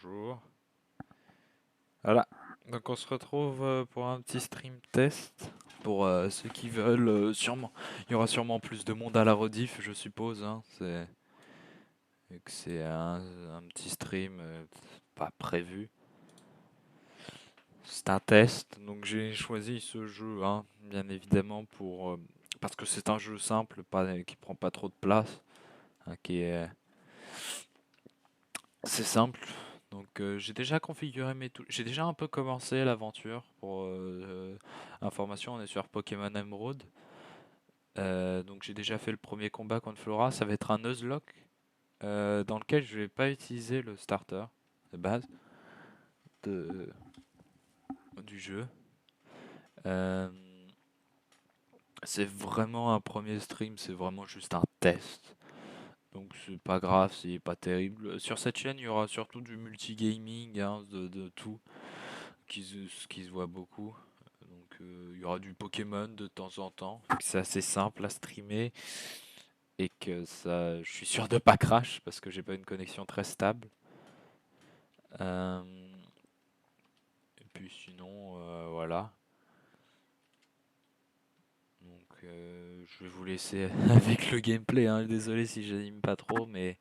bonjour. Voilà. Donc on se retrouve pour un petit stream test. Pour ceux qui veulent, sûrement. Il y aura sûrement plus de monde à la rediff, je suppose, hein. Vu que c'est un petit stream pas prévu. C'est un test, donc j'ai choisi ce jeu, hein, bien évidemment, parce que c'est un jeu simple, qui prend pas trop de place, hein, c'est simple. Donc j'ai déjà configuré j'ai déjà un peu commencé l'aventure. Pour information, on est sur Pokémon Emerald. Donc j'ai déjà fait le premier combat contre Flora. Ça va être un Nuzlocke dans lequel je vais pas utiliser le starter de base de- du jeu. Euh, c'est vraiment un premier stream, c'est vraiment juste un test. Donc c'est pas grave, c'est pas terrible. Sur cette chaîne, il y aura surtout du multigaming, hein, de tout, qui se voit beaucoup. Donc il y aura du Pokémon de temps en temps. C'est assez simple à streamer et que ça, je suis sûr de pas crash parce que j'ai pas une connexion très stable. Euh, et puis sinon, voilà. Donc je vais vous laisser avec le gameplay, hein. Désolé si j'anime pas trop, mais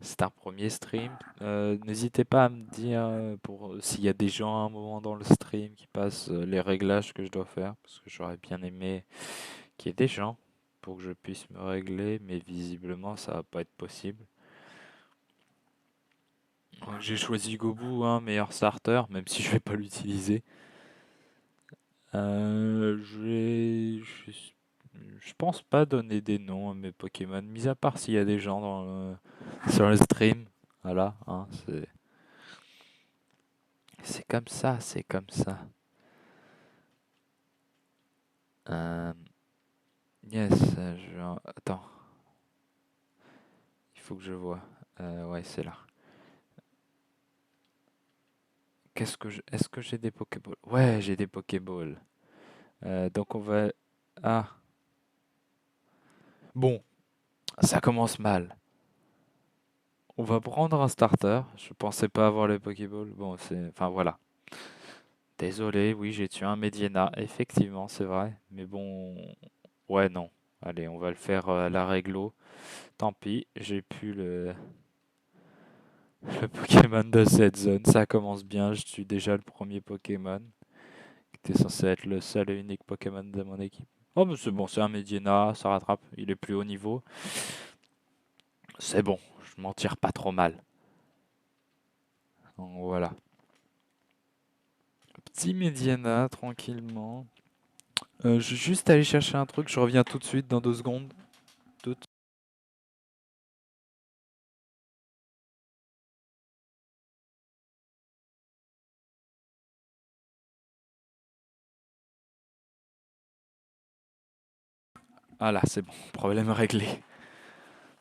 c'est un premier stream. N'hésitez pas à me dire pour s'il y a des gens à un moment dans le stream qui passent les réglages que je dois faire, parce que j'aurais bien aimé qu'il y ait des gens pour que je puisse me régler, mais visiblement ça va pas être possible. Donc, j'ai choisi Gobu, hein, meilleur starter, même si je vais pas l'utiliser. Je pense pas donner des noms à mes Pokémon, mis à part s'il y a des gens sur le stream. Voilà, hein, c'est comme ça, c'est comme ça. Euh, yes, attends, il faut que je vois. Ouais, c'est là. Est-ce que j'ai des Pokéballs? Ouais, j'ai des Pokéballs. Donc on va... Ah, bon, ça commence mal. On va prendre un starter. Je pensais pas avoir les Pokéballs. Bon, c'est... Enfin, voilà. Désolé, oui, j'ai tué un Mediena. Effectivement, c'est vrai. Mais bon... Ouais, non. Allez, on va le faire à la réglo. Tant pis, j'ai plus le Pokémon de cette zone. Ça commence bien. Je suis déjà le premier Pokémon, qui était censé être le seul et unique Pokémon de mon équipe. Oh, mais c'est bon, c'est un Mediena. Ça rattrape. Il est plus haut niveau. C'est bon. Je m'en tire pas trop mal. Donc, voilà. Petit Mediana, tranquillement. Je vais juste aller chercher un truc, je reviens tout de suite dans 2 secondes. Tout. Ah là, c'est bon, problème réglé.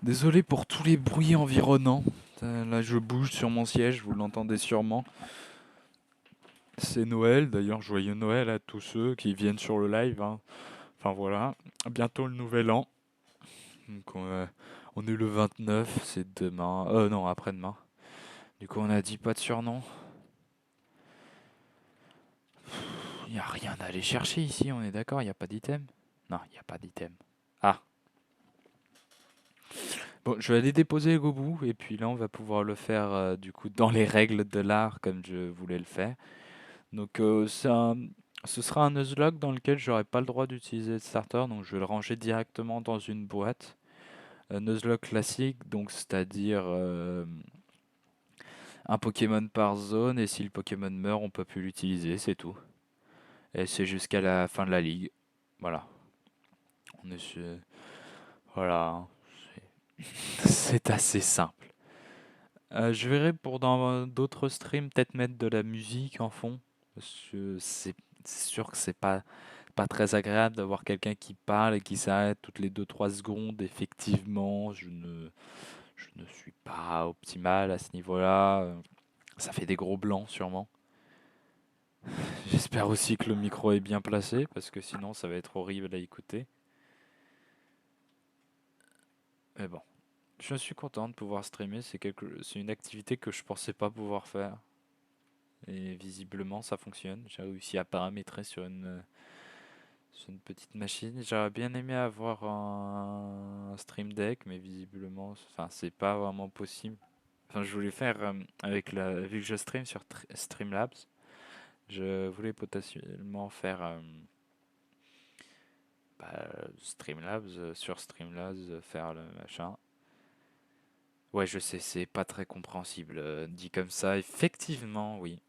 Désolé pour tous les bruits environnants. Là, je bouge sur mon siège, vous l'entendez sûrement. C'est Noël, d'ailleurs, joyeux Noël à tous ceux qui viennent sur le live, hein. Enfin voilà, bientôt le nouvel an. Donc, on est le 29, c'est demain. Non, après-demain. Du coup, on a dit pas de surnom. Il n'y a rien à aller chercher ici, on est d'accord, il n'y a pas d'item? Non, il n'y a pas d'item. Ah, bon, je vais aller déposer Gobu et puis là on va pouvoir le faire du coup dans les règles de l'art comme je voulais le faire. Donc ce sera un Nuzlocke dans lequel j'aurai pas le droit d'utiliser le starter, donc je vais le ranger directement dans une boîte. Un Nuzlocke classique, donc c'est-à-dire un Pokémon par zone et si le Pokémon meurt on peut plus l'utiliser, c'est tout. Et c'est jusqu'à la fin de la ligue. Voilà. On est sur... Voilà, hein. C'est assez simple. Je verrai pour dans d'autres streams peut-être mettre de la musique en fond. Parce que c'est sûr que c'est pas très agréable d'avoir quelqu'un qui parle et qui s'arrête toutes les 2 3 secondes. Effectivement, je ne suis pas optimal à ce niveau-là. Ça fait des gros blancs sûrement. J'espère aussi que le micro est bien placé parce que sinon ça va être horrible à écouter. Mais bon, Je suis content de pouvoir streamer, c'est une activité que je pensais pas pouvoir faire. Et visiblement, ça fonctionne. J'ai réussi à paramétrer sur une petite machine. J'aurais bien aimé avoir un Stream Deck, mais visiblement, enfin, c'est pas vraiment possible. Enfin, je voulais faire avec vu que je stream sur Streamlabs, je voulais potentiellement faire Streamlabs, sur Streamlabs, faire le machin. Ouais, je sais, c'est pas très compréhensible. Dit comme ça, effectivement, oui.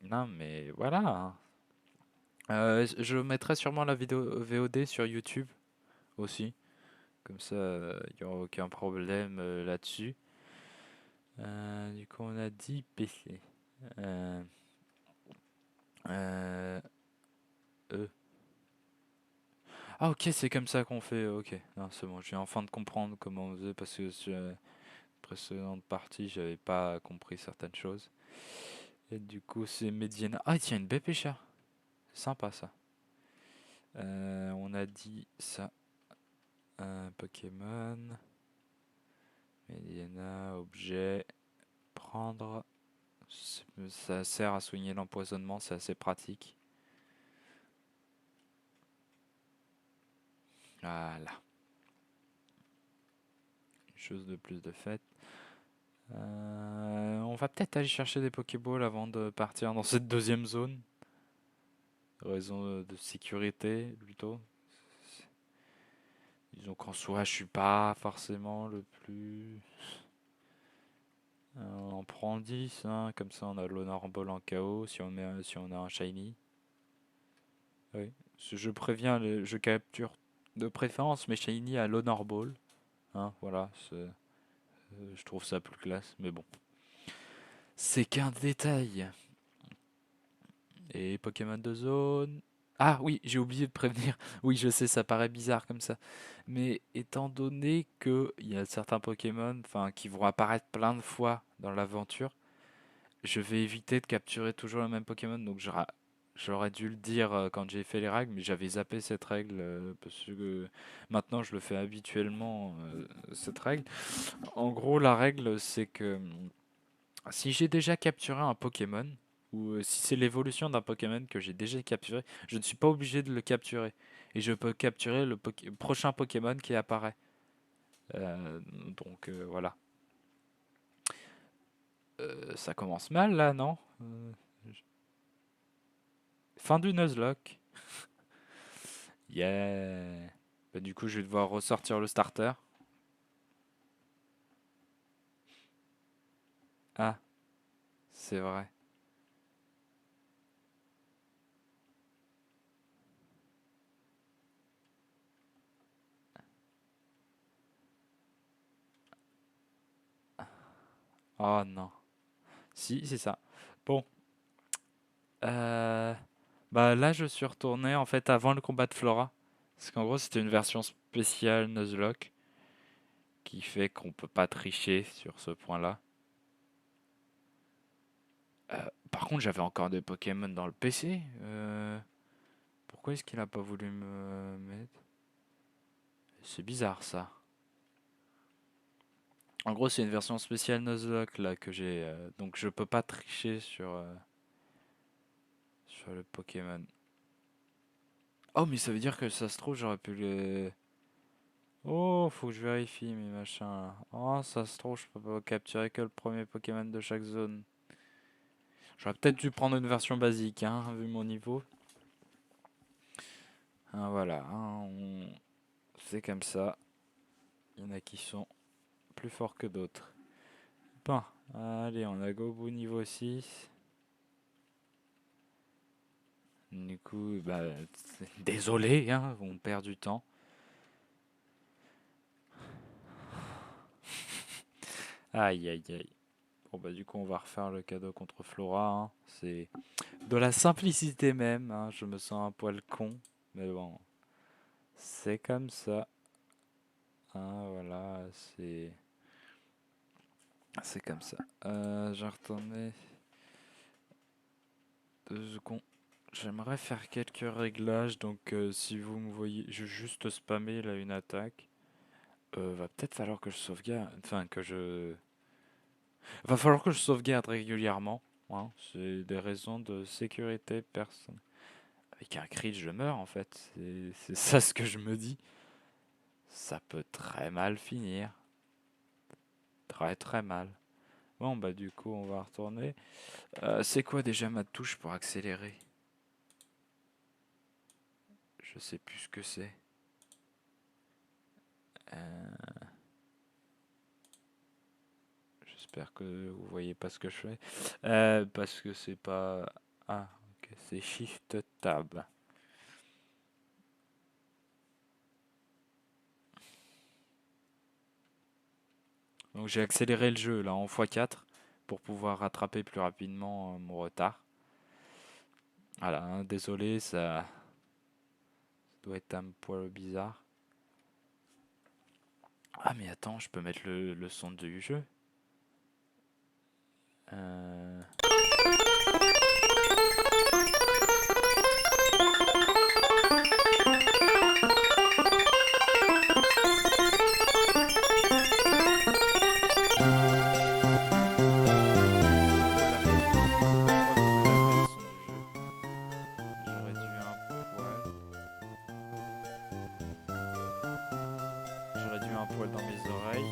Non, mais voilà, hein. Je mettrai sûrement la vidéo VOD sur YouTube aussi. Comme ça, il n'y aura aucun problème là-dessus. Du coup, on a dit PC. Euh, euh, E. Ah, ok, c'est comme ça qu'on fait. Ok, non, c'est bon, j'ai enfin de comprendre comment on faisait parce que sur la précédente partie, j'avais pas compris certaines choses. Et du coup, c'est Mediana. Ah, tiens, une baie pêcheur. Sympa ça. On a dit ça. Pokémon. Mediana, objet. Prendre. Ça sert à soigner l'empoisonnement, c'est assez pratique. Voilà. Une chose de plus de fait. On va peut-être aller chercher des Pokéballs avant de partir dans cette deuxième zone. Raison de sécurité plutôt. Disons qu'en soi, je suis pas forcément le plus. On en prend 10, hein, comme ça on a l'Honor Ball en KO si on a un Shiny. Oui. Je préviens, je capture de préférence mes Shiny à l'Honor Ball. Hein, voilà, je trouve ça plus classe, mais bon. C'est qu'un détail. Et Pokémon de zone. Ah oui, j'ai oublié de prévenir. Oui, je sais, ça paraît bizarre comme ça. Mais étant donné qu'il y a certains Pokémon qui vont apparaître plein de fois dans l'aventure, je vais éviter de capturer toujours le même Pokémon. Donc j'aurais dû le dire quand j'ai fait les règles, mais j'avais zappé cette règle parce que maintenant je le fais habituellement, cette règle. En gros, la règle, c'est que si j'ai déjà capturé un Pokémon, ou si c'est l'évolution d'un Pokémon que j'ai déjà capturé, je ne suis pas obligé de le capturer. Et je peux capturer le prochain Pokémon qui apparaît. Euh, voilà. Ça commence mal là, non? Fin du Nuzlocke. Yeah. Bah, du coup, je vais devoir ressortir le starter. Ah, c'est vrai. Oh non. Si, c'est ça. Bon. Euh, Bah là, je suis retourné en fait avant le combat de Flora. Parce qu'en gros, c'était une version spéciale Nuzlocke qui fait qu'on peut pas tricher sur ce point-là. Par contre, j'avais encore des Pokémon dans le PC. Pourquoi est-ce qu'il a pas voulu me mettre? C'est bizarre ça. En gros, c'est une version spéciale Nuzlocke là que j'ai. Donc je peux pas tricher sur le Pokémon. Oh, mais ça veut dire que ça se trouve, j'aurais pu le. Oh, faut que je vérifie mes machins. Oh, ça se trouve, je peux pas capturer que le premier Pokémon de chaque zone. J'aurais peut-être dû prendre une version basique, hein, vu mon niveau. Hein, voilà, hein, c'est comme ça. Il y en a qui sont plus forts que d'autres. Bon, allez, on a Gobu niveau 6. Du coup, bah, désolé, hein, on perd du temps. Aïe, aïe, aïe. Bon, bah, du coup, on va refaire le cadeau contre Flora, hein. C'est de la simplicité même, hein. Je me sens un poil con. Mais bon, c'est comme ça. Hein, voilà, c'est comme ça. J'ai retourné 2 secondes. J'aimerais faire quelques réglages, donc si vous me voyez, je vais juste spammer là une attaque. Va peut-être falloir que je sauvegarde. Enfin, que je. Va falloir que je sauvegarde régulièrement. Hein. C'est des raisons de sécurité personnelle. Avec un crit, je meurs en fait. C'est ça ce que je me dis. Ça peut très mal finir. Très très mal. Bon, bah du coup, on va retourner. C'est quoi déjà ma touche pour accélérer? Je sais plus ce que c'est. Euh, J'espère que vous voyez pas ce que je fais. Parce que c'est pas... Ah, ok, c'est Shift Tab. Donc j'ai accéléré le jeu là en x4 pour pouvoir rattraper plus rapidement mon retard. Voilà, hein, désolé, ça doit être un poil bizarre. Ah mais attends, je peux mettre le son du jeu. Euh... J'aurais dû un poil dans mes oreilles.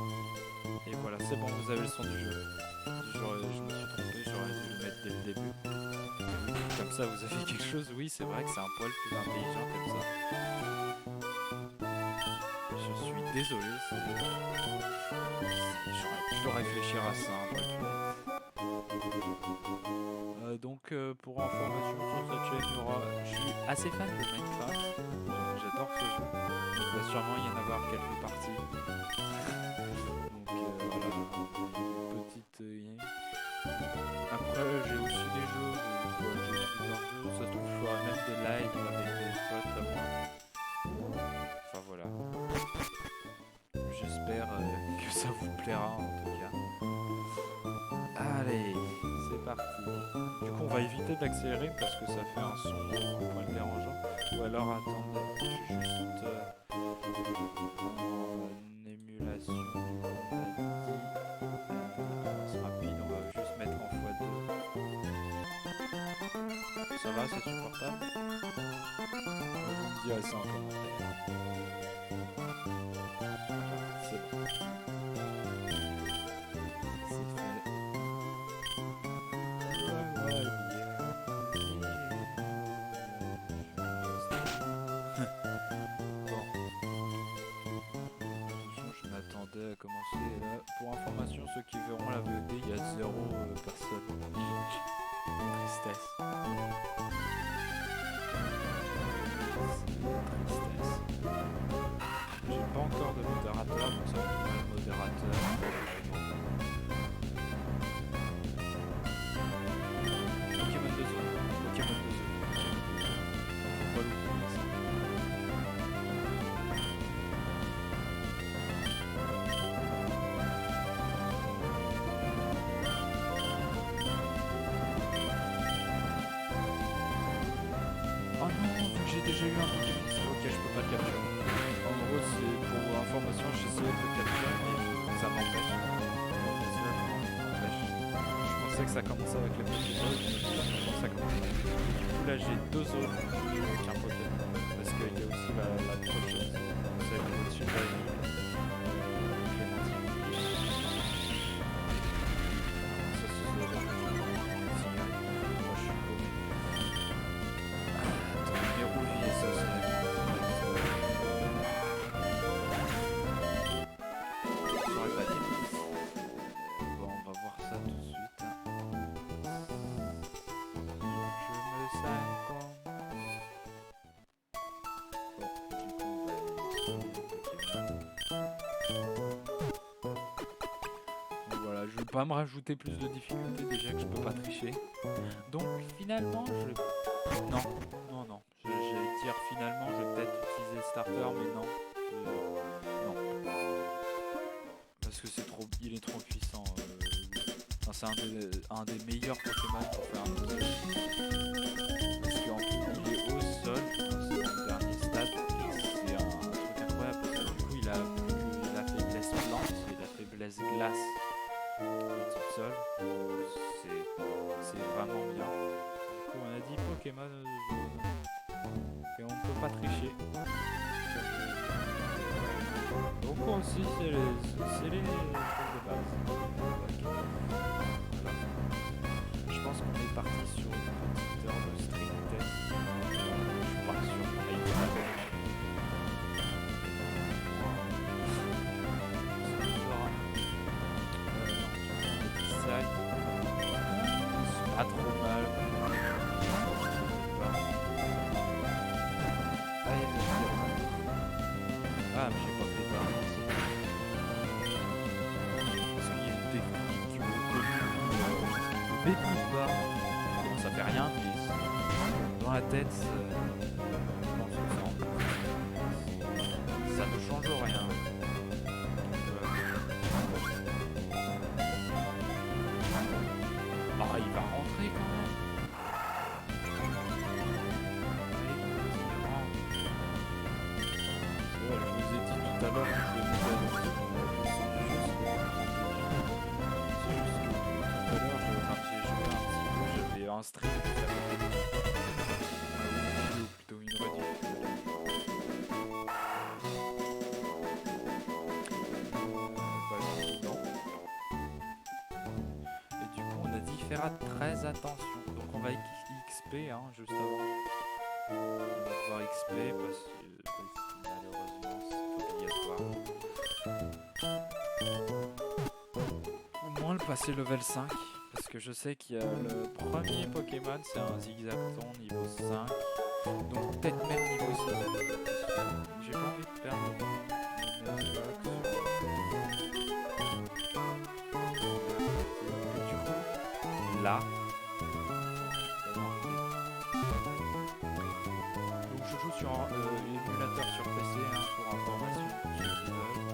Et voilà, c'est bon, vous avez le son du jeu. Je me suis trompé, j'aurais dû le mettre dès le début. Comme ça, vous avez quelque chose. Oui, c'est vrai que c'est un poil plus intelligent comme ça. Je suis désolé, j'aurais pu réfléchir à ça un peu plus vite. Donc, pour information sur cette chaîne, je suis assez fan de Minecraft. J'adore ce jeu. Il va sûrement y en avoir quelques parties. Donc, voilà, une petite. Après, j'ai aussi des jeux. Donc, j'ai plusieurs jeux. Ça se trouve, je ferai même des lives avec des potes à moi. Enfin, voilà. J'espère que ça vous plaira en tout cas. Allez, c'est parti. Du coup, on va éviter d'accélérer parce que ça fait un son un poil dérangeant. Ou alors, attendez, je suis juste en émulation. C'est rapide, on va juste mettre en x2. Ça va, c'est supportable? Vous me direz ça en commentaire. C'est bon. C'est fait. Bon, je m'attendais à commencer là. Pour information, ceux qui verront la VOD, il y a 0 personnes. Tristesse. Tristesse. J'ai pas encore de modérateur, donc ça va être un modérateur. Pokémon de zone. Pokémon de zone. Pas l'oublier ça. Oh non, vu que j'ai déjà eu un Pokémon, c'est ok, je peux pas le capturer. En gros, c'est pour information, j'essaie de le capturer, mais ça m'empêche. Je pensais que ça commençait avec les Pokémon, je me dis, comment ça commence. Du coup, là, j'ai 2 zones qu'un Pokémon. Parce qu'il y a aussi la prochaine, celle au-dessus de la ville. Ça, c'est ce que moi, je suis paumé. Attends, Mérouvier, ça, c'est la j'aurais pas dit. Bon, on va voir ça tout de suite. Je me sens con. Bon, du coup, on va aller sur les Pokémon. Donc voilà, je vais pas me rajouter plus de difficultés déjà que je peux pas tricher. Donc finalement, non, non, non. J'allais dire finalement, je vais peut-être utiliser le starter, mais non. Non. Parce que il est trop puissant. Enfin, c'est un des meilleurs Pokémon pour faire un épisode. Parce qu'en plus, il est au sol, c'est le dernier stade. Et c'est un truc incroyable. Parce que du coup, il a fait laisse glace de type sol. C'est vraiment bien. Du coup, on a dit Pokémon et on ne peut pas tricher. Donc aussi, c'est les choses de base. Voilà. Je pense qu'on est parti sur une petite heure de stream test. Je suis pas sûr qu'on aille pas avec. Ça, c'est pas trop mal. Ah, il y a le pyramide. Ah, mais j'ai pas fait ça. Parce qu'il y a une technique qui me connue. Le B12 bar. Bon, ça fait rien, mais dans la tête, non, ça ne change rien. Ah, il va rentrer quand même. Allez, je vous ai dit tout à l'heure que je vais vous annoncer c'est juste que tout à l'heure, j'ai joué un petit peu, j'avais un stream qui s'appelait ou plutôt une rediff. Et du coup, on a dit faire très attention. Donc on va XP juste avant. On va devoir XP parce que malheureusement c'est obligatoire. Au moins le passer level 5. Parce que je sais qu'il y a le premier Pokémon, c'est un Zigzagoon niveau 5. Donc peut-être même niveau 6. J'ai pas envie de perdre une Nuzlocke et du coup, là. Donc je joue sur l'émulateur sur PC pour information pour ceux qui veulent.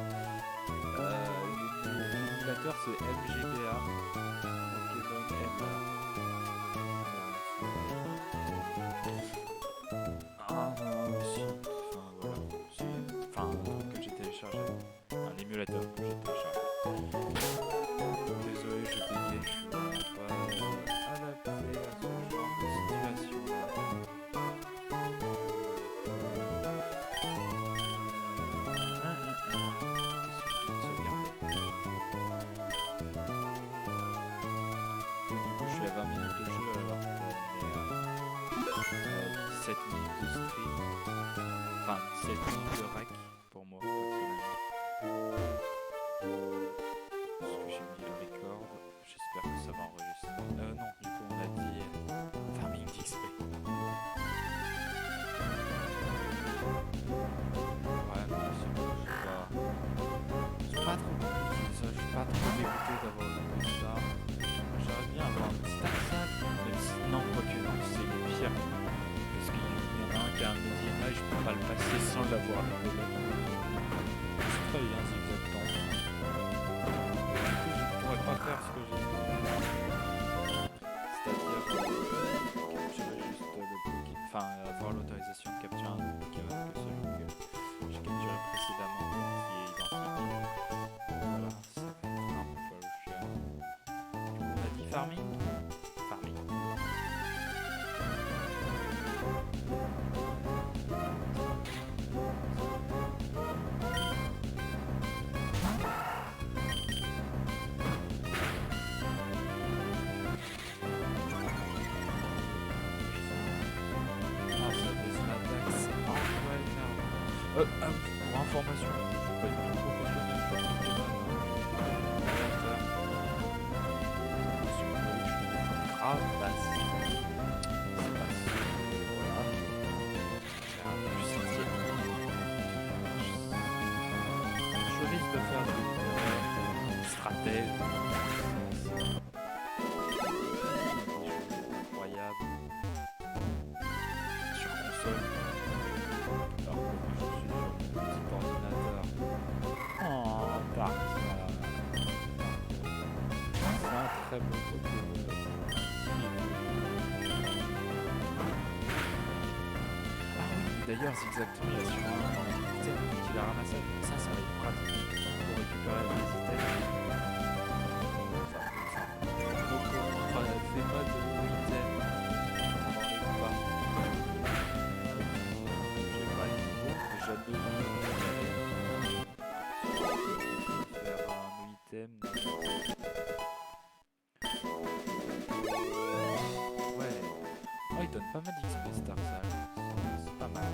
L'émulateur c'est MGBA. Enfin, un truc que j'ai téléchargé. Un émulateur que j'ai téléchargé. Désolé, je bégaye, je suis vraiment pas adapté à ce genre de situation Du coup, je suis à 20 minutes de jeu alors qu'on est à 17 minutes de stream. Enfin, 17 minutes de rec pour moi, personnellement. Parce que j'ai mis le record. J'espère que ça va enregistrer. Non, du coup, on a dit farming d'XP. Ouais, non, c'est bon, c'est pas trop compliqué ça. Je suis pas trop dégoûté d'avoir vu ça. J'aimerais bien avoir un petit Tarzan, même si non, quoique non, c'est le pire. Parce qu'il y en a un qui a un Medina et je peux pas le passer sans l'avoir level up. C'est très bien, c'est exactement. Du coup, je ne pourrais pas faire ce que j'ai fait. C'est-à-dire capturer juste le Pokémon. Enfin, avoir l'autorisation de capturer un Pokémon que celui que j'ai capturé précédemment, qui est identique. Voilà, ça va être un peu le chien. Du coup, on a dit farming. Farming. Pour information, je suis pas du tout professionnel sur Pokémon. Sur le jeu, je suis grave basse. C'est pas si... Voilà. Faire un peu septième. Je risque de faire des stratèges. Incroyable. Sur console. Très beau Pokémon. Ah oui, d'ailleurs, Zigzagoon, il a sûrement un item qu'il a ramassé. Ça va être pratique pour récupérer les items. donne pas mal d'XP Star Salle. C'est pas mal.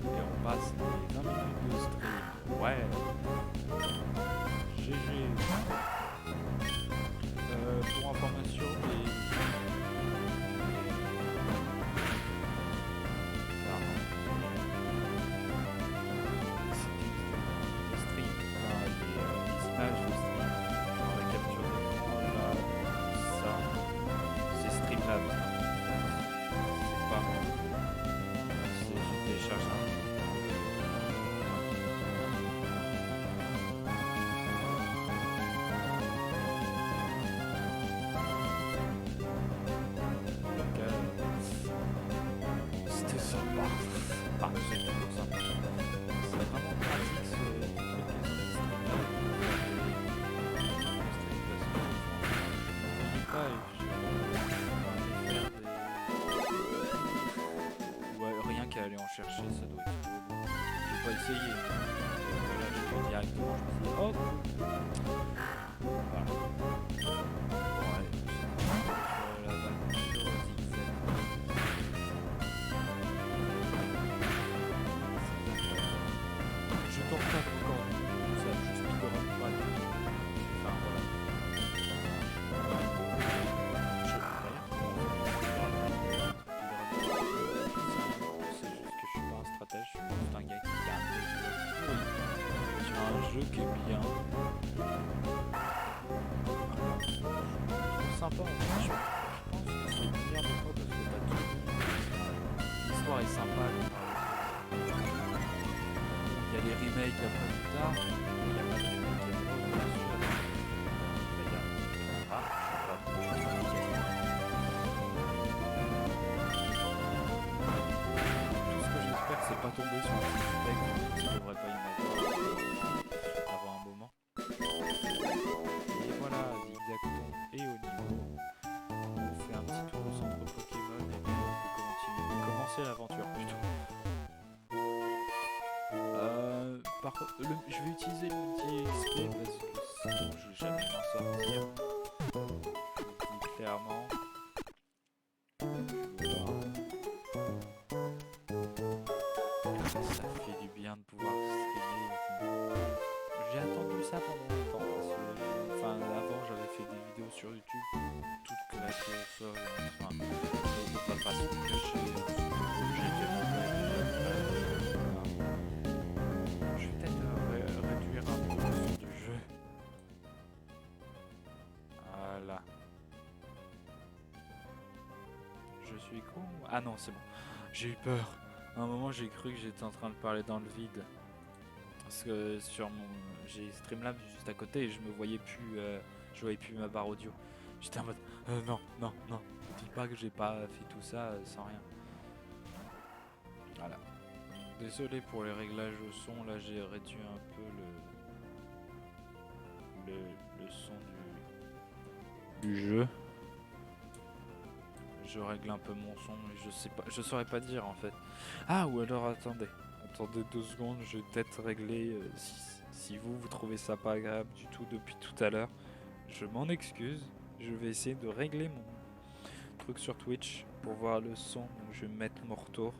Et on passe les 20 minutes de stream. Ouais. GG. Pour information, les stream, enfin, les images de stream, genre la capture d'écran, là, ça, c'est Streamlab. C'est pas moi. C'est je télécharge un. C'était sympa. Ah, c'est toujours sympa. C'est vraiment pratique ce truc rien qu'à aller en chercher, ça doit être trop bon. J'ai pas essayé. Voilà, je fais directement, je me dis hop. Voilà. Ouais. La voiture zigzag. Je tente pas encore du tout, ça je speedrun pas. Enfin voilà. C'est juste que je suis pas un stratège, je suis juste un gars qui gagne des jeux pourris sur un jeu qui est bien. C'est sympa en fait. Je pense que c'est bien de fois parce que t'as tout. L'histoire est sympa. Il y a les remakes après plus tard. Il n'y a pas de remake qui est drôle, bien sûr. Ah, je sais pas. Tout ce que j'espère, c'est pas tomber sur un remake. Il ne devrait pas y en avoir avant un moment. Et voilà, Zigzagton et au niveau. On fait un petit tour au centre Pokémon et puis on peut commencer l'aventure plutôt. Par contre, je vais utiliser le multi-XP parce que sinon je vais jamais m'en sortir. Je vous le dis clairement. Ça fait du bien de pouvoir streamer. J'ai attendu ça pendant longtemps parce que, enfin, avant j'avais fait des vidéos sur YouTube toutes claquées au sol. Enfin, on va pas se le cacher. J'ai déjà je vais peut-être réduire un peu le son du jeu. Voilà. Je suis con. Ah non, c'est bon. J'ai eu peur. À un moment, j'ai cru que j'étais en train de parler dans le vide. Parce que sur mon, j'ai Streamlabs juste à côté et je me voyais plus, je voyais plus ma barre audio. J'étais en mode non, non, non. Dis pas que j'ai pas fait tout ça sans rien. Voilà. Désolé pour les réglages au son. Là, j'ai réduit un peu le son du jeu. Je règle un peu mon son et je sais pas, je saurais pas dire en fait. Ah, ou alors attendez 2 secondes, je vais peut-être régler si vous trouvez ça pas agréable du tout depuis tout à l'heure. Je m'en excuse, je vais essayer de régler mon truc sur Twitch pour voir le son, donc je vais mettre mon retour.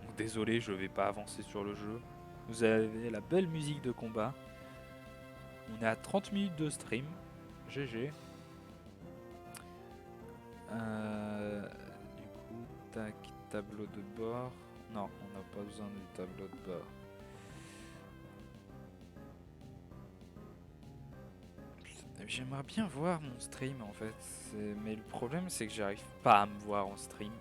Donc, désolé, je vais pas avancer sur le jeu. Vous avez la belle musique de combat. On est à 30 minutes de stream. GG. Du coup, tac, tableau de bord. Non, on n'a pas besoin du tableau de bord. J'aimerais bien voir mon stream en fait, mais le problème c'est que j'arrive pas à me voir en stream.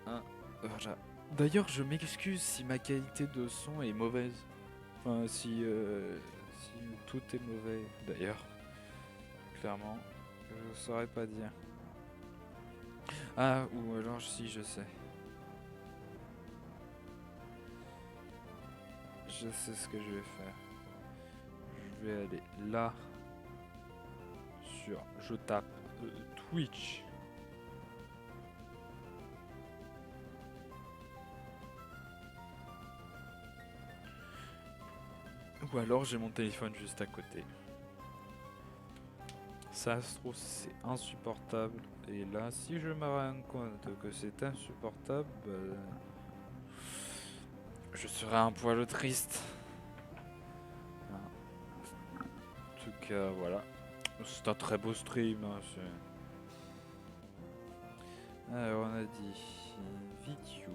Hein, voilà. D'ailleurs, je m'excuse si ma qualité de son est mauvaise. Enfin, si tout est mauvais d'ailleurs. Clairement, je saurais pas dire. Ah, ou alors si je sais. Je sais ce que je vais faire. Je vais aller là. Je tape Twitch. Ou alors j'ai mon téléphone juste à côté. Ça se trouve, c'est insupportable. Et là, si je me rends compte que c'est insupportable, je serais un poil triste. En tout cas, voilà. C'est un très beau stream. Hein, alors, on a dit vidéo.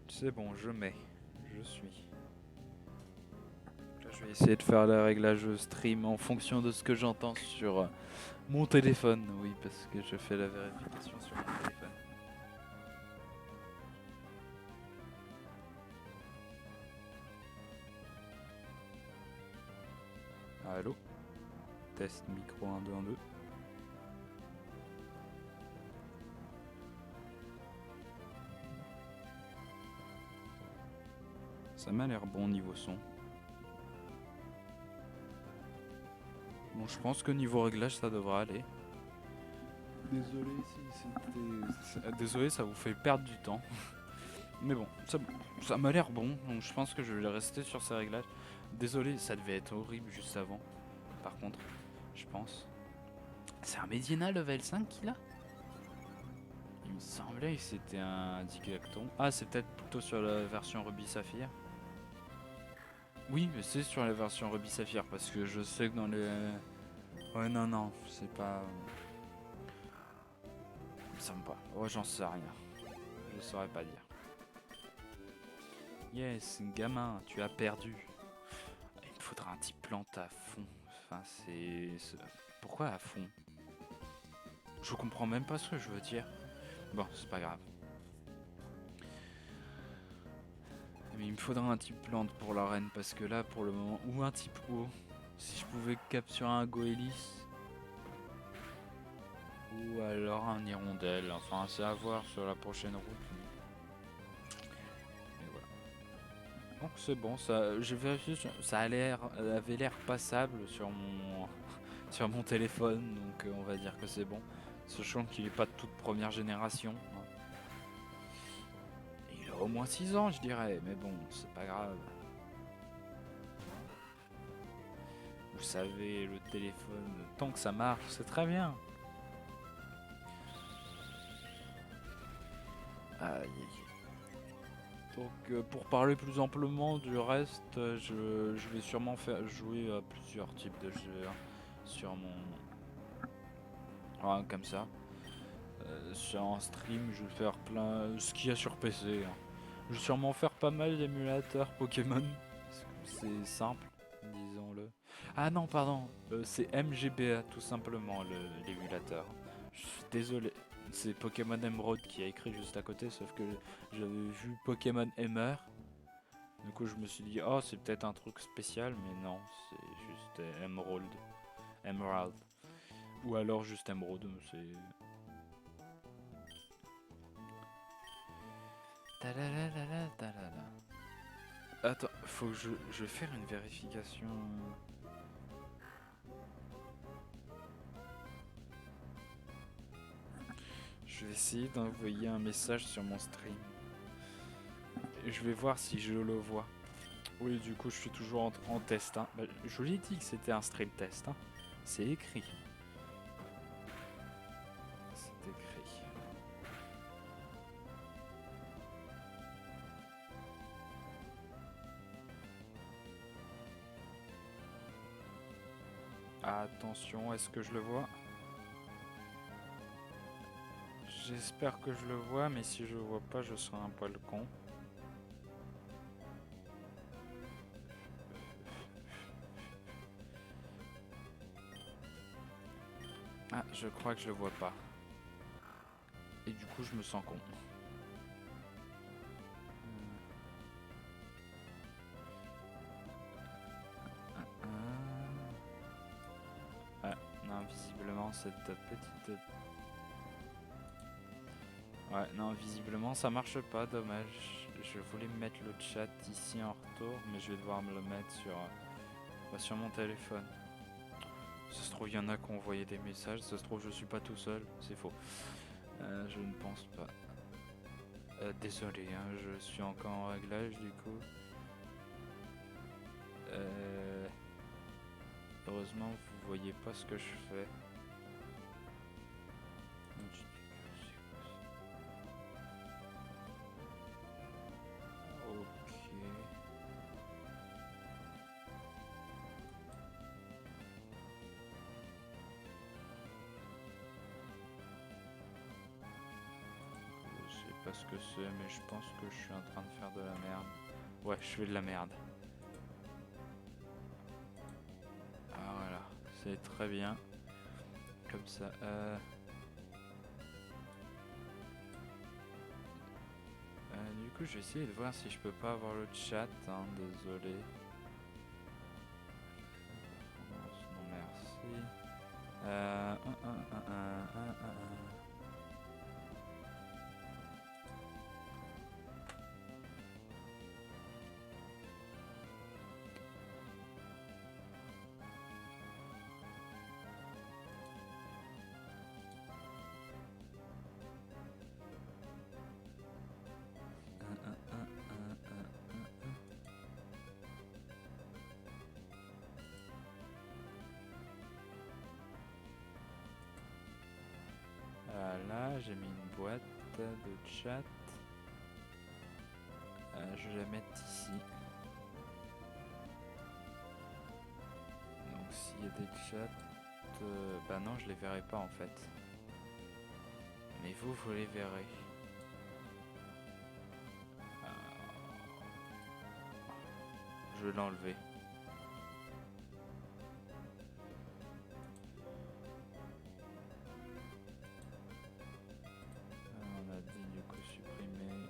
C'est bon, je mets. Je suis. Là, je vais essayer de faire le réglage stream en fonction de ce que j'entends sur mon téléphone. Oui, parce que je fais la vérification sur mon téléphone. Allô? Test micro 1, 2, 1, 2. Ça m'a l'air bon niveau son. Bon, je pense que niveau réglage, ça devrait aller. Désolé si c'était... Désolé, ça vous fait perdre du temps. Mais bon, ça m'a l'air bon, donc je pense que je vais rester sur ces réglages. Désolé, ça devait être horrible juste avant. Par contre, je pense. C'est un Medina level 5 qu'il a? Il me semblait que c'était un Digacton. Ah, c'est peut-être plutôt sur la version Ruby Saphir. Oui, mais c'est sur la version Ruby Saphir parce que je sais que dans les... Ouais, non, c'est pas... Ça me pas. Ouais, j'en sais rien. Je saurais pas dire. Yes, gamin, tu as perdu. Il me faudra un petit plante à fond. Enfin, pourquoi à fond? Je comprends même pas ce que je veux dire. Bon, c'est pas grave. Mais il me faudra un type plante pour l'arène parce que là, pour le moment, ou un type eau. Si je pouvais capturer un Goélis. Ou alors un hirondelle. Enfin, c'est à voir sur la prochaine route. Et voilà. Donc c'est bon, ça, j'ai vérifié, ça avait l'air passable sur sur mon téléphone, donc on va dire que c'est bon. Sachant qu'il est pas de toute première génération. Hein. Il a au moins 6 ans, je dirais, mais bon, c'est pas grave. Vous savez, le téléphone, tant que ça marche, c'est très bien. Aïe. Donc pour parler plus amplement du reste, je vais sûrement faire jouer à plusieurs types de jeux hein, sur mon... Ouais, comme ça. Sur un stream, je vais faire plein... ce qu'il y a sur PC. Hein. Je vais sûrement faire pas mal d'émulateurs Pokémon. C'est simple, disons-le. Ah non, pardon, c'est MGBA tout simplement l'émulateur. Je suis désolé, c'est Pokémon Emerald qui a écrit juste à côté, sauf que j'avais vu Pokémon Emer. Du coup, je me suis dit, oh, c'est peut-être un truc spécial, mais non, c'est juste Emerald. Emerald. Ou alors juste Emerald, c'est. Attends, faut que je vais faire une vérification. Je vais essayer d'envoyer un message sur mon stream. Et je vais voir si je le vois. Oui, du coup, je suis toujours en test. Hein. Bah, je vous l'ai dit que c'était un stream test. Hein. C'est écrit. C'est écrit. Attention, est-ce que je le vois? J'espère que je le vois, mais si je le vois pas, je serai un poil con. Ah, je crois que je le vois pas. Et du coup, je me sens con. Ah, non, visiblement, cette petite... Ouais, non, visiblement, ça marche pas, dommage. Je voulais mettre le chat ici en retour, mais je vais devoir me le mettre sur mon téléphone. Ça se trouve, il y en a qui ont envoyé des messages. Ça se trouve, je suis pas tout seul. C'est faux. Je ne pense pas. Désolé, hein, je suis encore en réglage du coup. Heureusement, vous voyez pas ce que je fais. Ok. Je sais pas ce que c'est, mais je pense que je suis en train de faire de la merde. Ouais, je fais de la merde. Ah voilà, c'est très bien. Comme ça. Du coup, je vais essayer de voir si je peux pas avoir le chat. Hein, désolé. Non, merci. Voilà, j'ai mis une boîte de chat. Je vais la mettre ici. Donc s'il y a des chats, bah non, je les verrai pas en fait. Mais vous les verrez. Je vais l'enlever. On a dit du coup supprimer.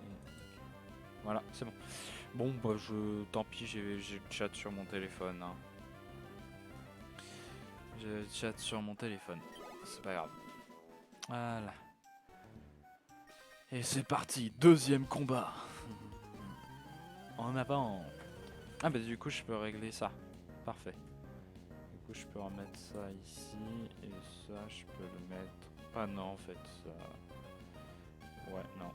Voilà, c'est bon. Bon, bah tant pis, j'ai le chat sur mon téléphone. Hein. J'ai le chat sur mon téléphone. C'est pas grave. Voilà. Et c'est parti, deuxième combat. En avant. Ah bah du coup je peux régler ça. Parfait. Du coup je peux remettre ça ici. Et ça je peux le mettre... Ah non en fait ça... Ouais non.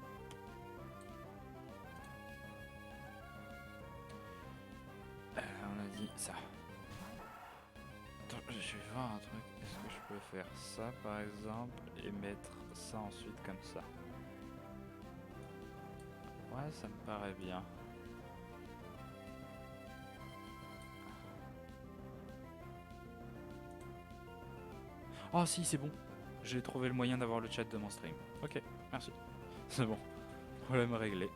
On a dit ça. Attends, je vais voir un truc. Est-ce que je peux faire ça par exemple et mettre ça ensuite comme ça? Ouais, ça me paraît bien. Oh si, c'est bon. J'ai trouvé le moyen d'avoir le chat de mon stream. Ok, merci. C'est bon. Problème réglé.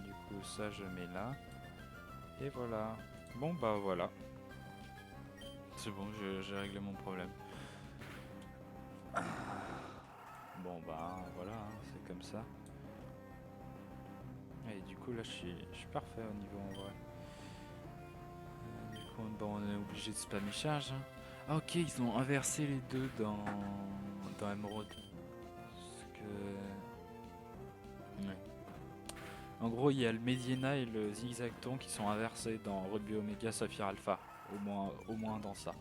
Du coup, ça je mets là. Et voilà. Bon bah voilà. C'est bon, j'ai réglé mon problème. Bon bah voilà, hein, c'est comme ça. Et du coup là je suis parfait au niveau en vrai. Du coup bon, on est obligé de spammer charge. Hein. Ah ok, ils ont inversé les deux dans Emerald. Parce que... Ouais. En gros il y a le Mediana et le Zigzagton qui sont inversés dans Ruby Omega Saphir Alpha. Au moins dans ça.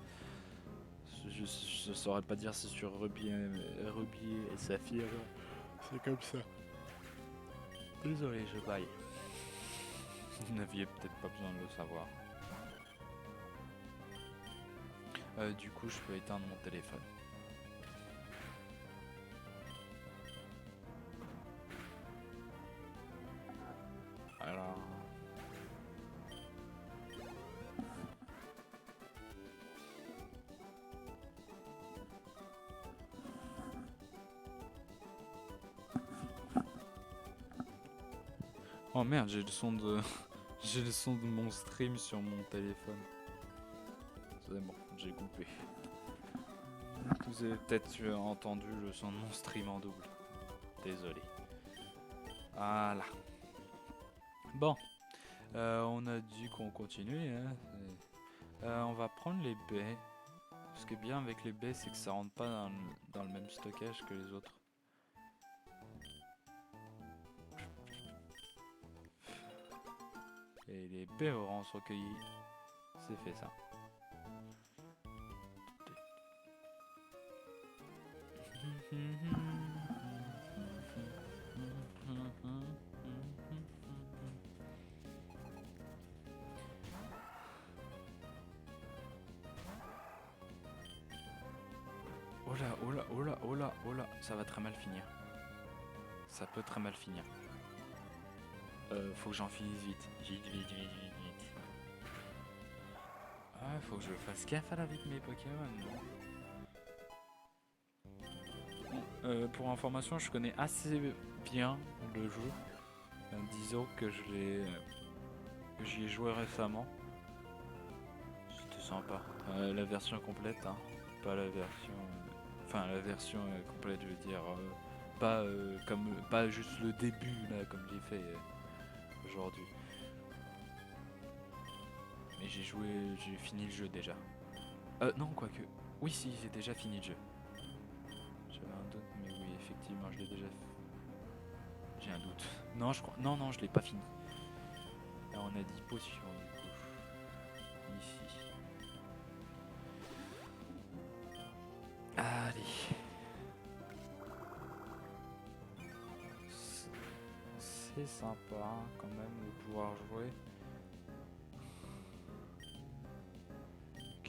Je saurais pas dire c'est sur Ruby et Saphir. C'est comme ça. Désolé, je baille. Vous n'aviez peut-être pas besoin de le savoir. Du coup, je peux éteindre mon téléphone. Alors... Oh merde, j'ai le son de... j'ai le son de mon stream sur mon téléphone. C'est bon, j'ai coupé. Vous avez peut-être entendu le son de mon stream en double. Désolé. Voilà. Bon. On a dit qu'on continuait. Hein. On va prendre les baies. Ce qui est bien avec les baies, c'est que ça rentre pas dans le même stockage que les autres. Et les baies auront recueilli. C'est fait ça. là, oh là, oh là, ça va très mal finir. Ça peut très mal finir. Faut que j'en finisse vite. Vite, vite, vite, vite, vite. Ah, faut que je fasse gaffe à la vie de mes Pokémon, non? Bon, pour information, je connais assez bien le jeu. Disons que j'y ai joué récemment. C'était sympa. La version complète, hein. Pas la version... Enfin, la version complète, je veux dire. Pas juste le début, là, comme j'ai fait aujourd'hui. Mais j'ai fini le jeu déjà. Non, quoique. Oui, si, j'ai déjà fini le jeu. J'avais un doute, mais oui, effectivement, je l'ai déjà fait. J'ai un doute. Non, je crois. Non, non, je l'ai pas fini. Là, on a 10 potions, du coup. Ici. Allez. C'est sympa, hein, quand même, de pouvoir jouer.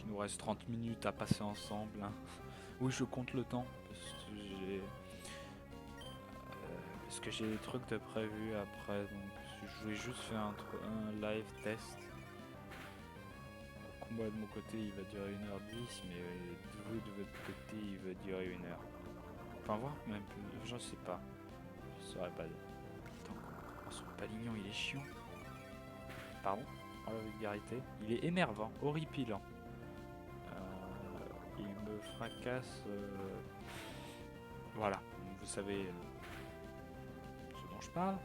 Il nous reste 30 minutes à passer ensemble, hein. Oui, je compte le temps, parce que j'ai des trucs de prévu après, donc je voulais juste faire un live test. Le combat de mon côté il va durer 1h10, mais de vous de votre côté il va durer 1 heure. Enfin voir même plus, je sais pas. Je saurais pas dire. Attends, son palignon il est chiant. Pardon, par la vulgarité. Il est énervant, horripilant. Il me fracasse. Voilà, vous savez ce dont je parle.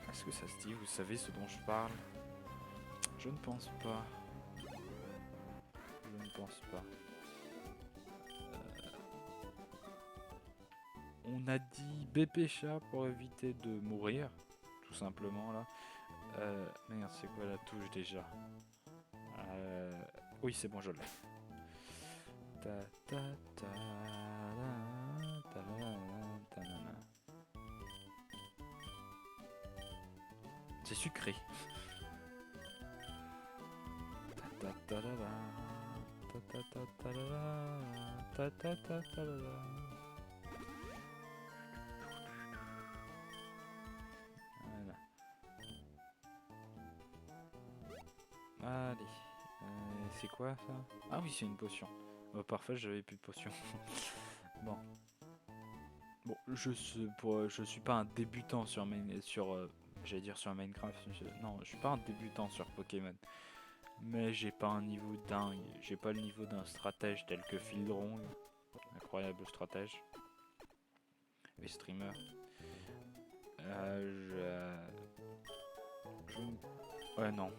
Est-ce que ça se dit? Vous savez ce dont je parle? Je ne pense pas. Je ne pense pas. On a dit bébé chat pour éviter de mourir, tout simplement là. Merde, c'est quoi la touche déjà? Oui, c'est bon, je l'ai. C'est sucré. Voilà. Allez. C'est quoi ça? Ah oui, c'est une potion. Parfait, j'avais plus de potion. Bon. Bon, je suis pas un débutant j'allais dire sur Minecraft. Non, je suis pas un débutant sur Pokémon. Mais j'ai pas un niveau dingue. J'ai pas le niveau d'un stratège tel que Fildrong. Incroyable stratège. Et streamer. Ouais, non.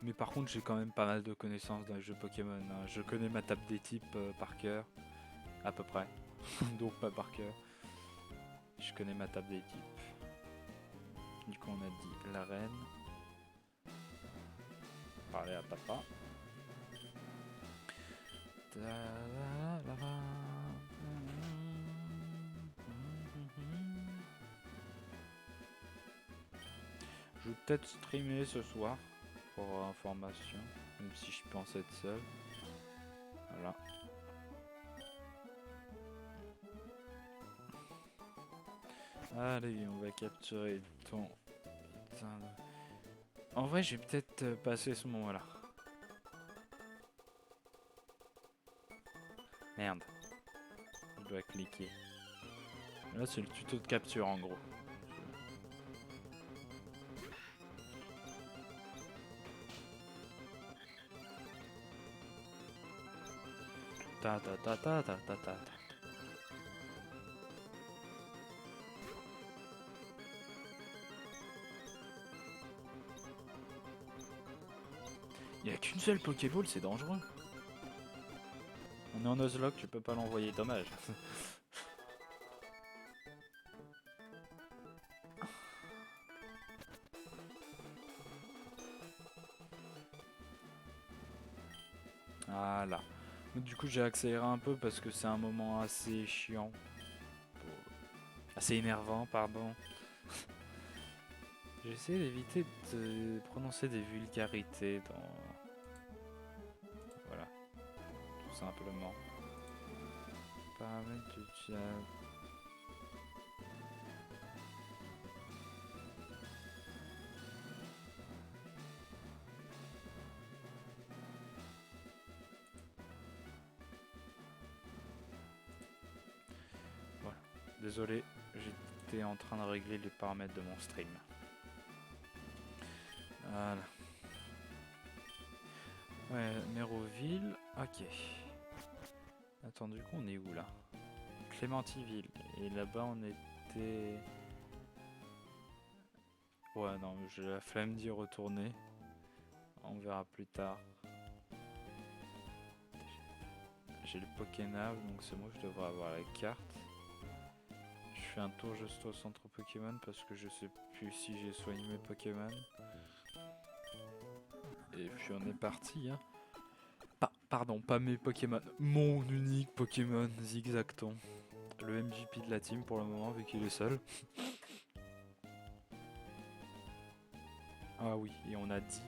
Mais par contre, j'ai quand même pas mal de connaissances dans le jeu Pokémon, hein. Je connais ma table des types par cœur. À peu près. Donc pas par cœur. Je connais ma table des types. Du coup, on a dit la reine. Parler à papa. Je vais peut-être streamer ce soir pour information, même si je pense être seul. Voilà. Allez, on va capturer ton... Putain, en vrai, je vais peut-être passer ce moment-là. Merde. Je dois cliquer. Là, c'est le tuto de capture en gros. Ta ta ta ta ta ta ta. Il n'y a qu'une seule Pokéball, c'est dangereux. On est en Nuzlocke, tu peux pas l'envoyer, dommage. Voilà. Du coup, j'ai accéléré un peu parce que c'est un moment assez chiant. Assez énervant, pardon. J'essaie d'éviter de prononcer des vulgarités dans... Voilà. tout simplement. Paramètres du chat. Voilà. Désolé, j'étais en train de régler les paramètres de mon stream. Voilà. Ouais, Méroville, ok. Attends, du coup, on est où là? Clémentiville. Et là-bas, on était... Ouais, non, j'ai la flemme d'y retourner. On verra plus tard. J'ai le Pokénave, donc c'est moi, je devrais avoir la carte. Je fais un tour juste au centre Pokémon parce que je sais plus si j'ai soigné mes Pokémon. Et puis on est parti, hein. Pardon, pas mes Pokémon. Mon unique Pokémon, Zigzacton. Le MVP de la team pour le moment, vu qu'il est seul. Ah oui, et on a dit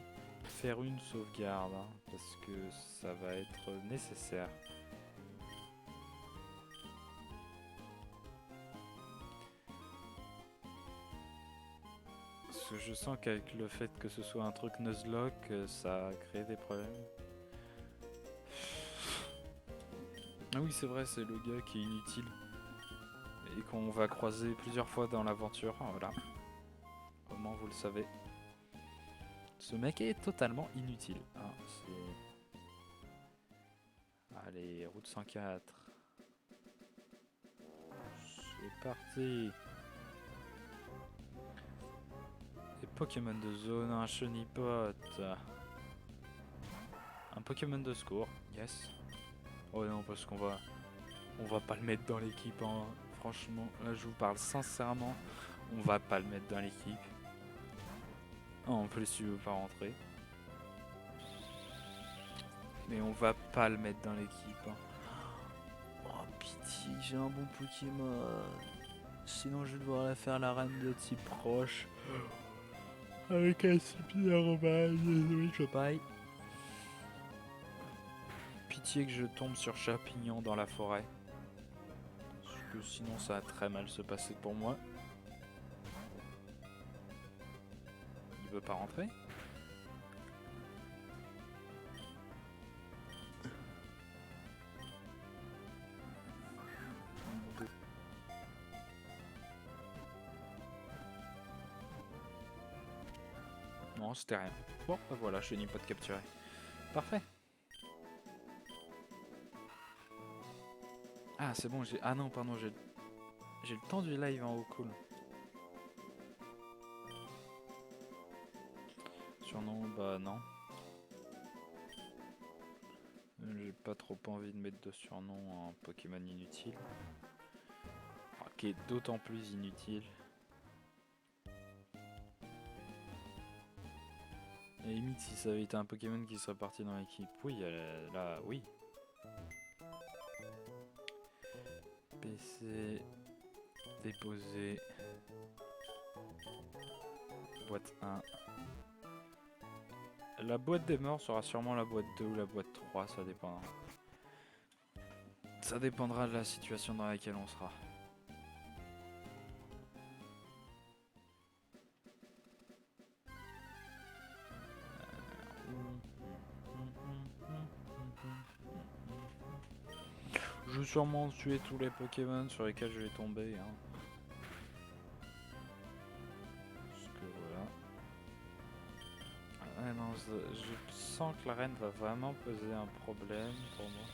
faire une sauvegarde, hein, parce que ça va être nécessaire. Parce que je sens qu'avec le fait que ce soit un truc Nuzlocke, ça crée des problèmes. Ah oui, c'est vrai, c'est le gars qui est inutile. Et qu'on va croiser plusieurs fois dans l'aventure. Voilà. Au moins, vous le savez. Ce mec est totalement inutile. Hein, allez, route 104. C'est parti. Des Pokémon de zone, un Chenipote. Un Pokémon de secours, yes. Oh non, parce qu'on va pas le mettre dans l'équipe, hein. Franchement, là je vous parle sincèrement, on va pas le mettre dans l'équipe. Oh, en plus il veut pas rentrer. Mais on va pas le mettre dans l'équipe, hein. Oh pitié, j'ai un bon Pokémon. Sinon je vais devoir la faire la reine de type proche. Avec un Supernova, désolé, je paille. Pitié que je tombe sur Chapignon dans la forêt. Parce que sinon ça va très mal se passer pour moi. Il veut pas rentrer? Non, c'était rien. Bon, bah voilà, Chenipote capturé. Parfait. Ah, c'est bon, j'ai... Ah non, pardon, j'ai le temps du live en haut, cool. Surnom, bah non. J'ai pas trop envie de mettre de surnom en Pokémon inutile. Qui est d'autant plus inutile. Et limite, si ça avait été un Pokémon qui serait parti dans l'équipe, oui, là, oui. PC, déposer, boîte 1. La boîte des morts sera sûrement la boîte 2 ou la boîte 3, ça dépendra. Ça dépendra de la situation dans laquelle on sera. Je vais sûrement tuer tous les Pokémon sur lesquels je vais tomber. Hein. Parce que voilà. Ah non, je sens que l'arène va vraiment poser un problème pour moi.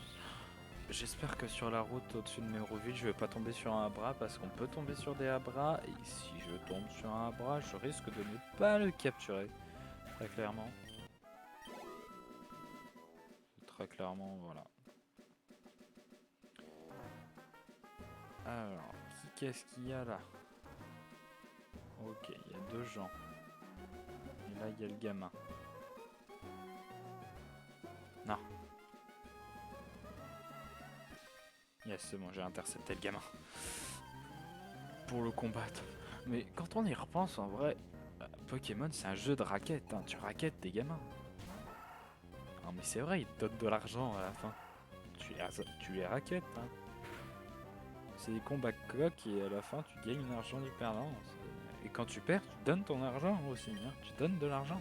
J'espère que sur la route au-dessus de Méroville, je vais pas tomber sur un Abra parce qu'on peut tomber sur des Abras. Et si je tombe sur un Abra, je risque de ne pas le capturer. Très clairement. Très clairement, voilà. Alors, qu'est-ce qu'il y a là? Ok, il y a 2 gens. Et là, il y a le gamin. Non. Yes, c'est bon, j'ai intercepté le gamin. Pour le combattre. Mais quand on y repense, en vrai, Pokémon, c'est un jeu de raquettes. Hein. Tu raquettes tes gamins. Non, mais c'est vrai, ils te donnent de l'argent à la fin. Tu tu les raquettes. Hein. C'est des combats coq et à la fin tu gagnes l'argent du perdant. Et quand tu perds, tu donnes ton argent aussi. Hein. Tu donnes de l'argent.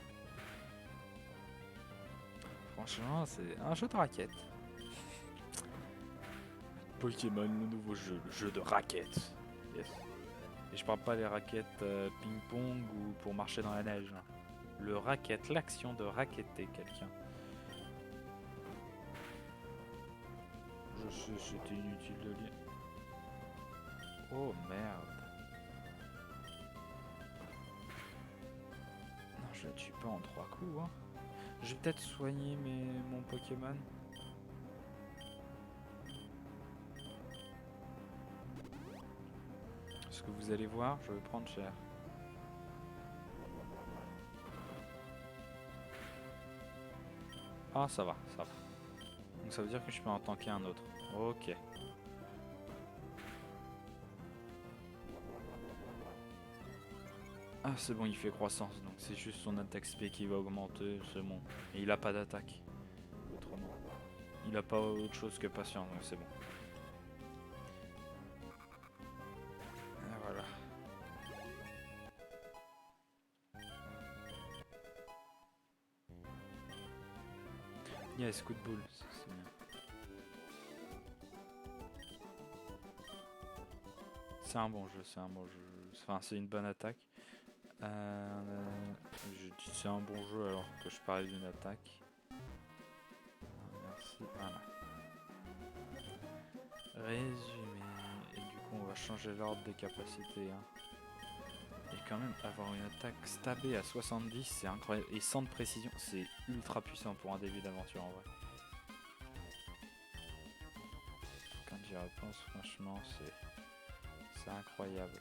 Franchement, c'est un jeu de raquettes. Pokémon, le nouveau jeu, le jeu de raquettes. Yes. Et je parle pas des raquettes ping-pong ou pour marcher dans la neige. Hein. Le racket, l'action de racketter quelqu'un. Je sais, c'était inutile de lire. Oh merde. Non, je le tue pas en 3 coups. Hein. Je vais peut-être soigner mon Pokémon. Ce que vous allez voir, je vais prendre cher. Ah, ça va, ça va. Donc ça veut dire que je peux en tanker un autre. Ok. Ah, c'est bon, il fait croissance, donc c'est juste son attaque spé qui va augmenter, c'est bon. Et il a pas d'attaque. Autrement. Il a pas autre chose que patience, donc c'est bon. Et voilà. Yes, coup de boule, c'est bien. C'est un bon jeu, c'est un bon jeu. Enfin, c'est une bonne attaque. Je dis c'est un bon jeu alors que je parlais d'une attaque. Merci, voilà. Résumé. Et du coup, on va changer l'ordre des capacités. Hein. Et quand même, avoir une attaque stabée à 70, c'est incroyable. Et sans de précision, c'est ultra puissant pour un début d'aventure en vrai. Quand j'y repense, franchement, c'est incroyable.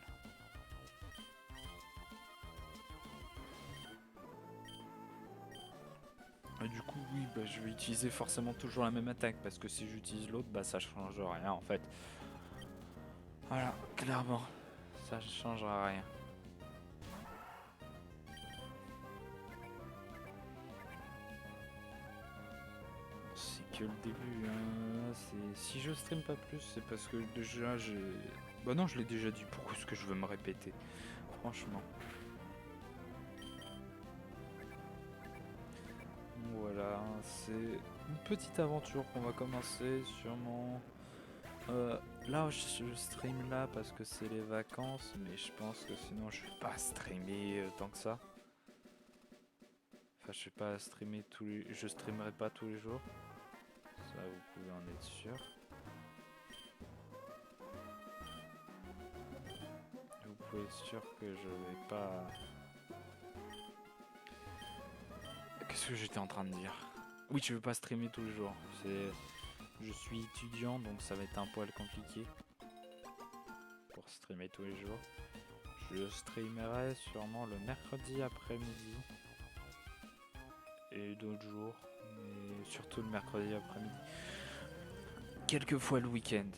Et du coup, oui, bah, je vais utiliser forcément toujours la même attaque parce que si j'utilise l'autre, bah ça change rien en fait. Voilà, clairement, ça changera rien. C'est que le début, hein. Si je stream pas plus, c'est parce que déjà j'ai. Bah non, je l'ai déjà dit. Pourquoi est-ce que je veux me répéter? Franchement. Voilà, c'est une petite aventure qu'on va commencer sûrement. Là, je stream là parce que c'est les vacances, mais je pense que sinon je vais pas streamer tant que ça. Enfin, je vais pas streamer je streamerai pas tous les jours. Ça, vous pouvez en être sûr. Vous pouvez être sûr que je vais pas. Qu'est-ce que j'étais en train de dire? Oui, je veux pas streamer tous les jours. Je suis étudiant, donc ça va être un poil compliqué pour streamer tous les jours. Je streamerai sûrement le mercredi après-midi et d'autres jours, mais surtout le mercredi après-midi. Quelquefois le week-end.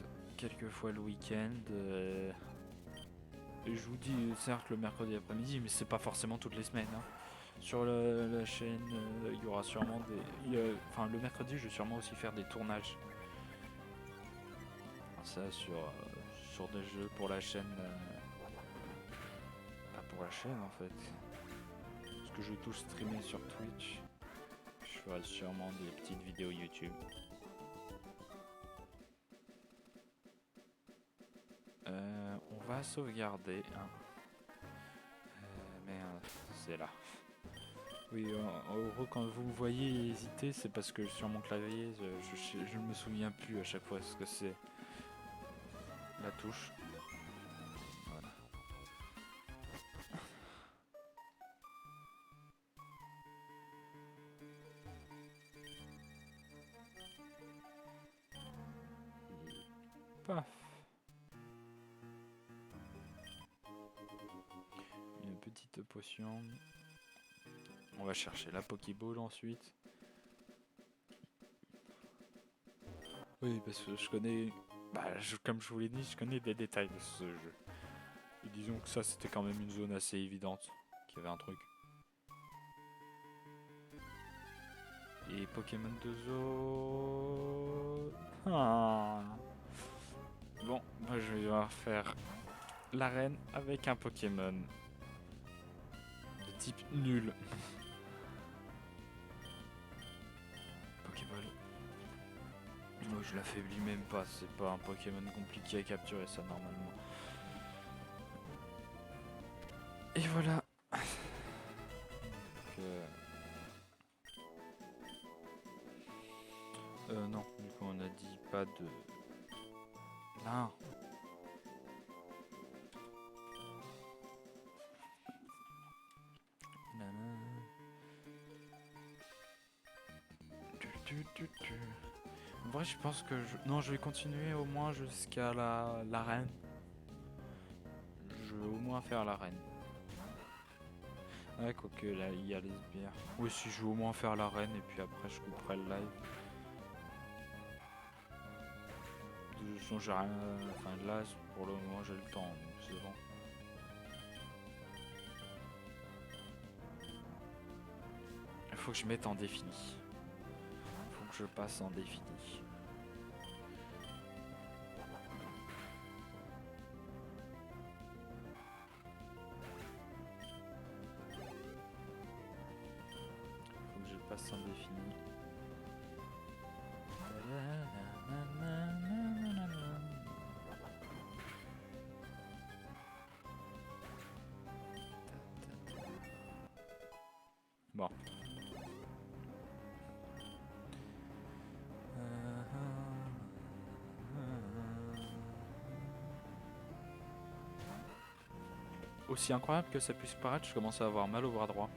Et je vous dis, certes, le mercredi après-midi, mais c'est pas forcément toutes les semaines. Hein. Sur la chaîne, il y aura sûrement enfin, le mercredi, je vais sûrement aussi faire des tournages. Ça sur des jeux pour la chaîne. Pas pour la chaîne en fait. Parce que je vais tout streamer sur Twitch. Je ferai sûrement des petites vidéos YouTube. On va sauvegarder. Hein. Merde, c'est là. Oui, en gros, quand vous me voyez hésiter, c'est parce que sur mon clavier, je ne me souviens plus à chaque fois ce que c'est la touche. Voilà. Paf. Une petite potion. On va chercher la Pokéball ensuite. Oui, parce que je connais... Bah, comme je vous l'ai dit, je connais des détails de ce jeu. Et disons que ça, c'était quand même une zone assez évidente. Qu'il y avait un truc. Et Pokémon de zone. Ah. Bon, moi je vais devoir faire l'arène avec un Pokémon de type nul. Pokéball. Oh, je l'affaiblis même pas, c'est pas un Pokémon compliqué à capturer ça normalement. Et voilà. Donc, non, du coup on a dit pas de... Non. En vrai, je pense que non, je vais continuer au moins jusqu'à l'arène. Je vais au moins faire l'arène. Ouais, quoique là, il y a les sbires. Oui, si je vais au moins faire l'arène et puis après je couperai le live. De toute façon, j'ai rien. Enfin, là, pour le moment, j'ai le temps, donc c'est bon. Il faut que je mette en défini. Il faut que je passe en défini. Faut que je passe en défini. Bon. Aussi incroyable que ça puisse paraître, je commence à avoir mal au bras droit.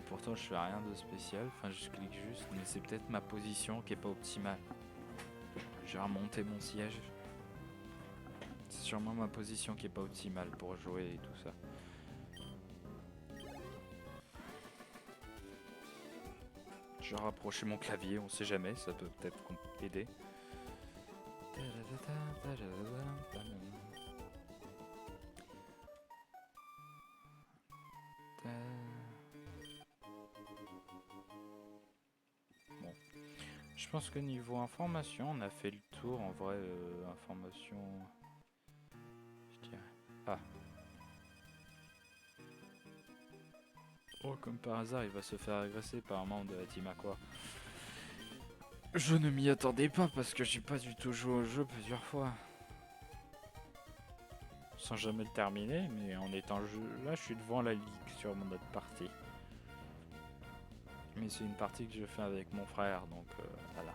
Pourtant je fais rien de spécial, enfin je clique juste, mais c'est peut-être ma position qui est pas optimale. J'ai remonté mon siège. C'est sûrement ma position qui est pas optimale pour jouer et tout ça. Je vais rapprocher mon clavier, on sait jamais, ça peut peut-être aider. Bon. Je pense que niveau information, on a fait le tour. En vrai, information... Je dirais... Ah. Oh, comme par hasard, il va se faire agresser par un membre de la team Aqua. Je ne m'y attendais pas parce que j'ai pas du tout joué au jeu plusieurs fois. Sans jamais le terminer, mais en étant là, je suis devant la ligue sur mon autre partie. Mais c'est une partie que je fais avec mon frère, donc voilà.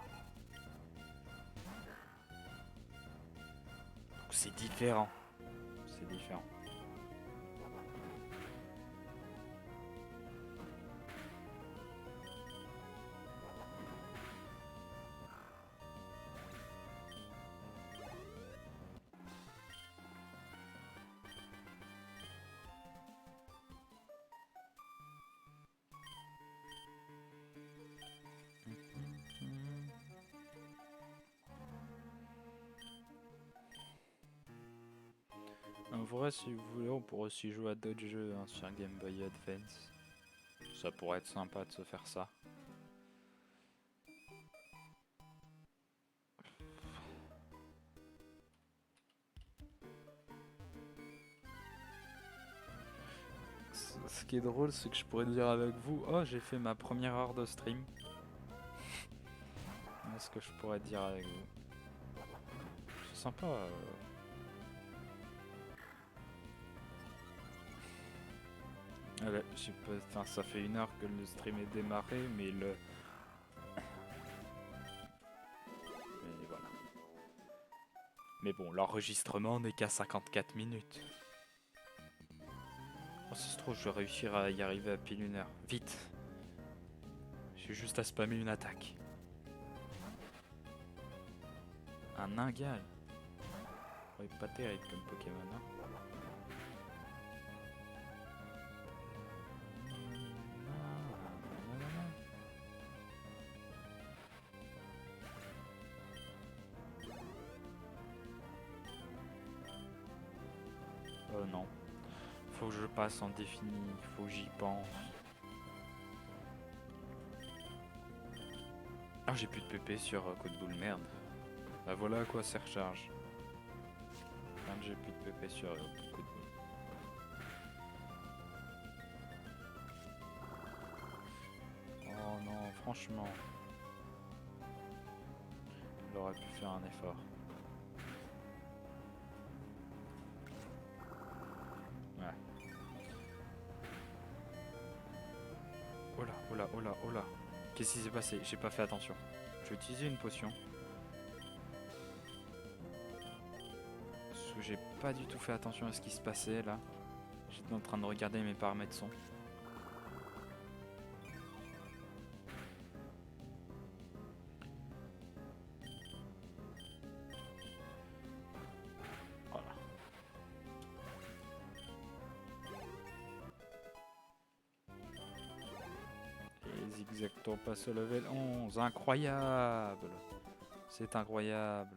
Donc c'est différent. C'est différent. En vrai, si vous voulez, on pourrait aussi jouer à d'autres jeux hein, sur Game Boy Advance. Ça pourrait être sympa de se faire ça. Ce qui est drôle, c'est que je pourrais dire avec vous, oh j'ai fait ma première heure de stream. C'est ce que je pourrais dire avec vous. C'est sympa. Allez, j'ai pas... enfin, ça fait 1 heure que le stream est démarré, mais le... Mais voilà. Mais bon, l'enregistrement n'est qu'à 54 minutes. Oh, ça se trouve, je vais réussir à y arriver à pile 1 heure. Vite. J'ai juste à spammer une attaque. Un Ningal. Ouais, pas terrible comme Pokémon. Hein. Non. Faut que je passe en défini, faut que j'y pense. j'ai plus de PP sur coup de boule, merde. Bah voilà à quoi ça recharge. Merde, j'ai plus de PP sur coup de boule. Oh non, franchement. Il aurait pu faire un effort. Ouais. Oh là, oh là, oh là, oh là. Qu'est-ce qui s'est passé? J'ai pas fait attention. Je vais utiliser une potion. Parce que j'ai pas du tout fait attention à ce qui se passait là. J'étais en train de regarder mes paramètres son. Voilà. Et Zigzag Tour passe au level 11. Incroyable! C'est incroyable.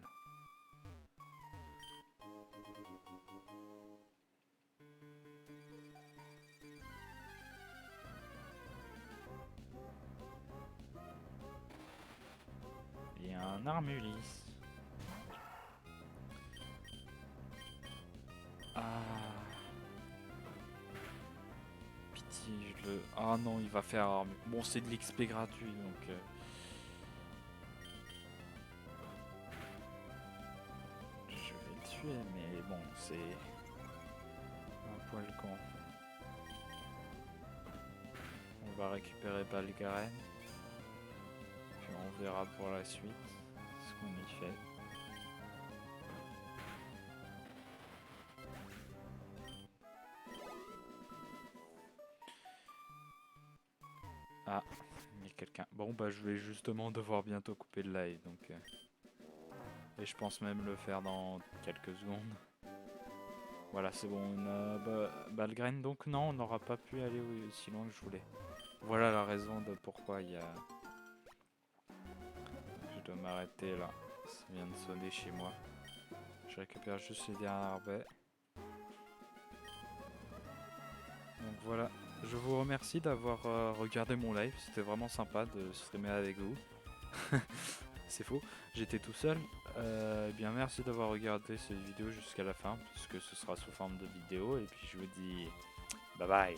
Il y a un Armulis. Ah. Pitié, je le... Ah non, il va faire... Bon, c'est de l'XP gratuit, donc... Je vais le tuer, mais bon, c'est... un poil con. On va récupérer Balgaren. Puis on verra pour la suite ce qu'on y fait. Ah, il y a quelqu'un. Bon, bah je vais justement devoir bientôt couper le live, donc... Et je pense même le faire dans quelques secondes. Voilà, c'est bon, on a Balgren, donc non, on n'aura pas pu aller aussi loin que je voulais. Voilà la raison de pourquoi il y a... Je dois m'arrêter là, ça vient de sonner chez moi. Je récupère juste les dernières baies. Donc voilà, je vous remercie d'avoir regardé mon live, c'était vraiment sympa de streamer avec vous. C'est faux, j'étais tout seul. Eh bien merci d'avoir regardé cette vidéo jusqu'à la fin, puisque ce sera sous forme de vidéo. Et puis je vous dis bye bye.